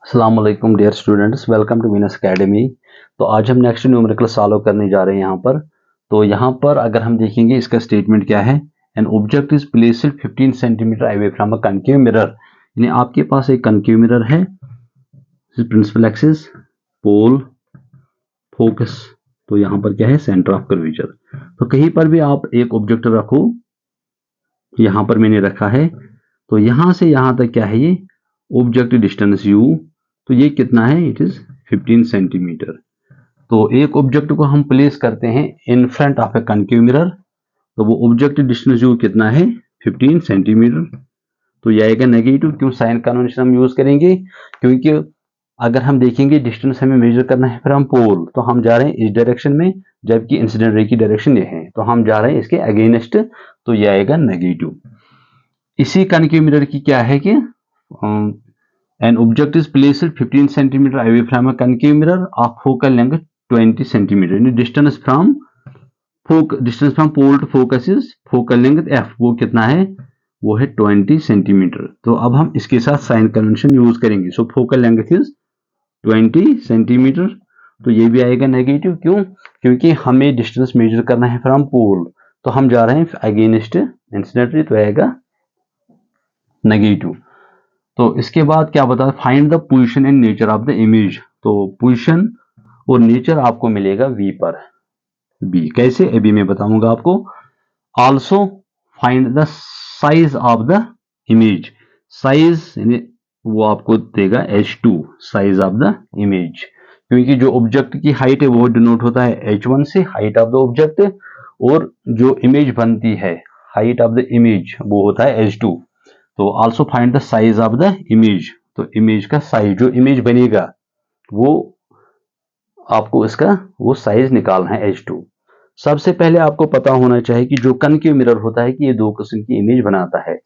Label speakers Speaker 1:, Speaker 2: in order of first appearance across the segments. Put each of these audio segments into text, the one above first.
Speaker 1: अस्सलाम वालेकुम dear students, welcome to Venus academy. तो आज हम नेक्स्ट न्यूमेरिकल सॉल्व करने जा रहे हैं यहाँ पर। तो यहाँ पर अगर हम देखेंगे इसका स्टेटमेंट क्या है। An object is placed 15 centimetre away from a concave mirror. यानी आपके पास एक कनकेव मिरर है, प्रिंसिपल एक्सिस, पोल, फोकस। तो यहाँ पर क्या है, सेंटर ऑफ कर्वेचर। तो कहीं पर भी आप एक ऑब्जेक्ट रखो, यहाँ पर मैंने रखा है। तो यहाँ से यहाँ तक क्या है, ये ऑब्जेक्ट डिस्टेंस u। तो ये कितना है, इट इज 15 सेंटीमीटर। तो एक ऑब्जेक्ट को हम प्लेस करते हैं in front of A concave mirror, तो वो ऑब्जेक्ट डिस्टेंस u कितना है, 15 सेंटीमीटर। तो ये आएगा नेगेटिव। क्यों, साइन कन्वेंशन हम यूज करेंगे, क्योंकि अगर हम देखेंगे डिस्टेंस हमें मेजर करना है फ्रॉम पोल, तो हम जा रहे हैं इस डायरेक्शन में, जबकि इंसिडेंट रे की डायरेक्शन ये है, तो हम जा रहे हैं इसके अगेंस्ट। तो ये आएगा नेगेटिव। इसी कनकेव मिरर की क्या है कि an object is placed 15 centimeter away from a concave mirror of focal length 20 centimeter. distance from pole to focus is focal length f। वो कितना है, वो है 20 सेंटीमीटर। तो अब हम इसके साथ साइन कन्वेंशन यूज करेंगे। सो फोकल लेंथ इज 20 सेंटीमीटर। तो ये भी आएगा नेगेटिव। क्यों, क्योंकि हमें डिस्टेंस मेजर करना है फ्रॉम पोल, तो हम जा रहे हैं अगेंस्ट इंसिडेंट रे, तो आएगा नेगेटिव। तो इसके बाद क्या बता, find the position and nature of the image. तो पोजीशन और नेचर आपको मिलेगा वी पर। बी कैसे, अभी मैं बताऊंगा आपको। Also find the size of the image. Size यानी वो आपको देगा h2, size of the image. क्योंकि जो ऑब्जेक्ट की हाइट है वो डिनोट होता है h1 से, हाइट ऑफ द ऑब्जेक्ट, और जो इमेज बनती है, हाइट ऑफ द इमेज, वो होता है h2। तो also find the size of the image. तो इमेज का साइज, जो इमेज बनेगा वो आपको इसका वो साइज निकालना है h2। सबसे पहले आपको पता होना चाहिए कि जो कनकेव मिरर होता है कि ये दो किस्म की इमेज बनाता है।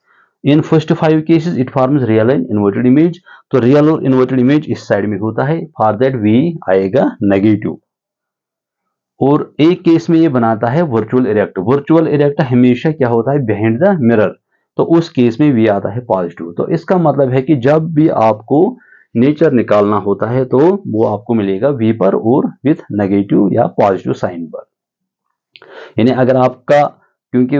Speaker 1: In first 5 cases it forms real and inverted image. तो रियल और इन्वर्टेड इमेज इस साइड में होता है, फॉर दैट वी आएगा नेगेटिव। और एक केस में ये बनाता है वर्चुअल इरेक्ट। वर्चुअल इरेक्ट हमेशा क्या होता है, बिहाइंड द मिरर। तो उस केस में वी आता है पॉजिटिव। तो इसका मतलब है कि जब भी आपको नेचर निकालना होता है तो वो आपको मिलेगा वी पर और विथ नेगेटिव या पॉजिटिव साइन पर। यानी अगर आपका, क्योंकि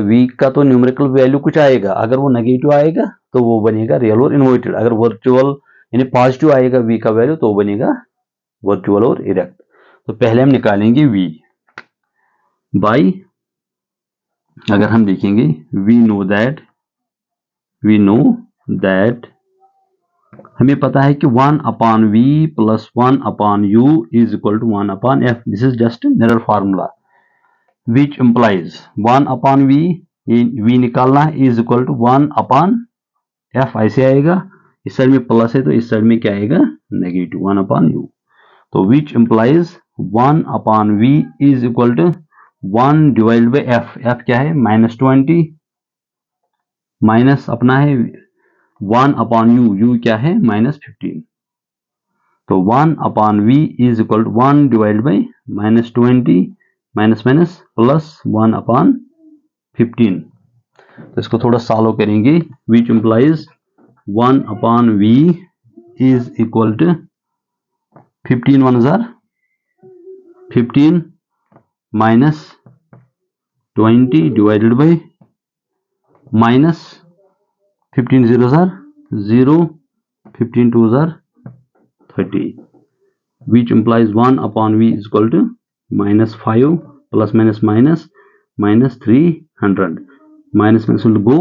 Speaker 1: वी का तो न्यूमेरिकल वैल्यू कुछ आएगा, अगर वो नेगेटिव आएगा तो वो बनेगा रियल और इन्वर्टेड। अगर वर्चुअल यानी पॉजिटिव आएगा वी का वैल्यू, तो बनेगा वर्चुअल और इरेक्ट। तो पहले हम निकालेंगे वी बाई, अगर हम देखेंगे वी नो दैट हमें पता है कि 1 upon V plus 1 upon U is equal to 1 upon F. This is just mirror formula which implies 1 upon V निकालना है, is equal to 1 upon F. ऐसे आएगा, इस साइड में प्लस है तो इस साइड में क्या आएगा, नेगेटिव 1 अपॉन यू। तो which implies 1 upon V is equal to 1 divide by F. F क्या है, -20, माइनस अपना है 1 अपॉन यू, यू क्या है -15। तो 1 upon V is equal to 1 divide by -20 minus minus plus 1 upon 15। तो इसको थोड़ा सॉल्व करेंगे। Which implies 1 upon V is equal to 15 1 जार 15 माइनस 20 डिवाइडेड बाई माइनस 15 0 जार 0, 15 2 जार 30, which implies 1 upon v is equal to -5 plus minus 300, minus will go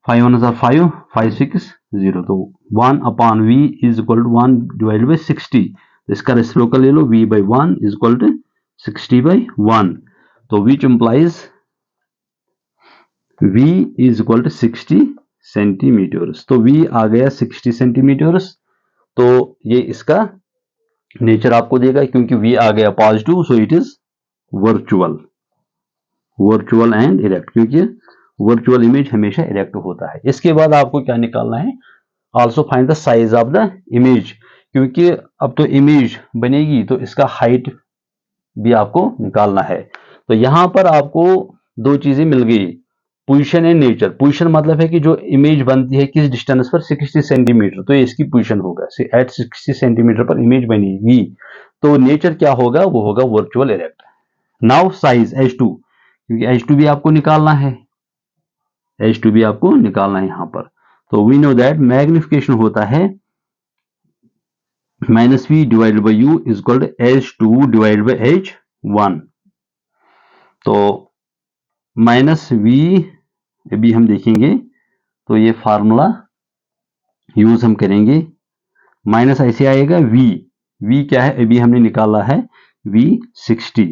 Speaker 1: 5 1 are 5, 5 6 0। तो 1 upon v is equal to 1 divided by 60। तो इसका reciprocal ले लो, v by 1 is equal to 60 by 1। तो which implies v is equal to 60 centimetres. तो v आ गया 60 centimetres. तो ये इसका नेचर आपको देगा, क्योंकि v आ गया positive, so it is virtual and erect, क्योंकि वर्चुअल इमेज हमेशा इरेक्ट होता है। इसके बाद आपको क्या निकालना है, also find the size of the image. क्योंकि अब तो इमेज बनेगी तो इसका हाइट भी आपको निकालना है। तो यहां पर आपको दो चीजें मिल गई, पोजीशन एंड नेचर। पोजीशन मतलब है कि जो इमेज बनती है किस डिस्टेंस पर, 60 सेंटीमीटर, तो ये इसकी पोजीशन होगा, एट 60 सेंटीमीटर पर इमेज बनेगी। तो नेचर क्या होगा, वो होगा virtual erect. Now size H2, क्योंकि H2 भी आपको निकालना है, H2 भी आपको निकालना है यहां पर। तो वी नो दैट मैग्निफिकेशन होता है -v divided by u is equal to H2 divided by H1। तो -v अभी हम देखेंगे, तो ये फार्मूला यूज हम करेंगे। माइनस ऐसे आएगा v क्या है, अभी हमने निकाला है v 60,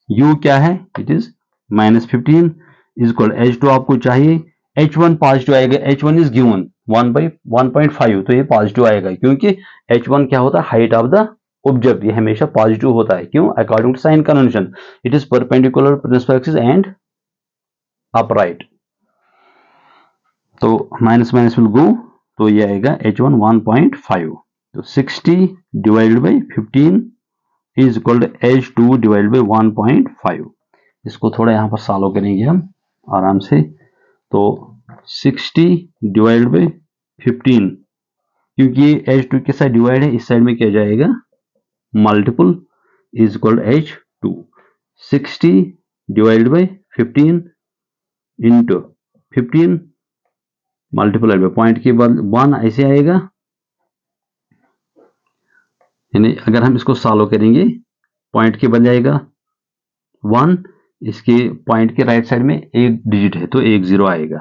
Speaker 1: u क्या है, it is -15 is equal H2 आपको चाहिए, H1 पॉजिटिव आएगा, H1 इज गिवन 1/1.5, तो ये पॉजिटिव आएगा क्योंकि H1 क्या होता है, हाइट ऑफ द ऑब्जेक्ट, ये हमेशा पॉजिटिव होता है। क्यों, according to sign convention, it is perpendicular principal axis and upright. तो माइनस माइनस विल गो, तो ये आएगा H1 1.5, तो 60 divided by 15 is equal to H2 divided by 1.5। इसको थोड़ा यहाँ पर सॉल्व करेंगे हम आराम से। तो 60 डिवाइडेड बाई 15, क्योंकि H2 के साथ डिवाइड है, इस साइड में क्या जाएगा, multiple is equal to H2। 60 divided by 15 into 15 multiply by point के बाद 1 ऐसे आएगा, यानी अगर हम इसको सॉल्व करेंगे, पॉइंट के बन जाएगा 1, इसके पॉइंट के राइट साइड में एक डिजिट है तो 1 0 आएगा।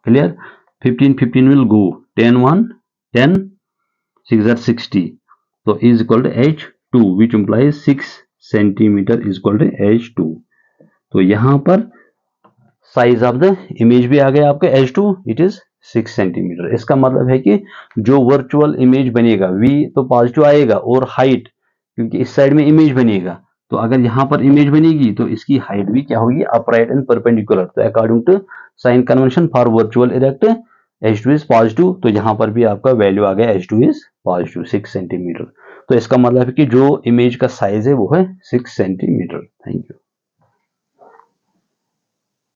Speaker 1: क्लियर, 15 विल गो, 10 1 10, 6 are 60, तो is equal to H2 which implies 6 centimetre is equal to H2। तो यहां पर साइज ऑफ द इमेज भी आ गया आपका H2, इट इज 6 सेंटीमीटर। इसका मतलब है कि जो वर्चुअल इमेज बनेगा, v तो पॉजिटिव आएगा, और हाइट, क्योंकि इस साइड में इमेज बनेगा, तो अगर यहां पर इमेज बनेगी तो इसकी हाइट भी क्या होगी, अपराइट एंड परपेंडिकुलर। तो according to sign convention for virtual erect H2 is positive, तो यहां पर भी आपका वैल्यू आ गया H2 इज पॉजिटिव 6 सेंटीमीटर। तो इसका मतलब है कि जो इमेज का साइज है वो है 6 सेंटीमीटर। Thank you.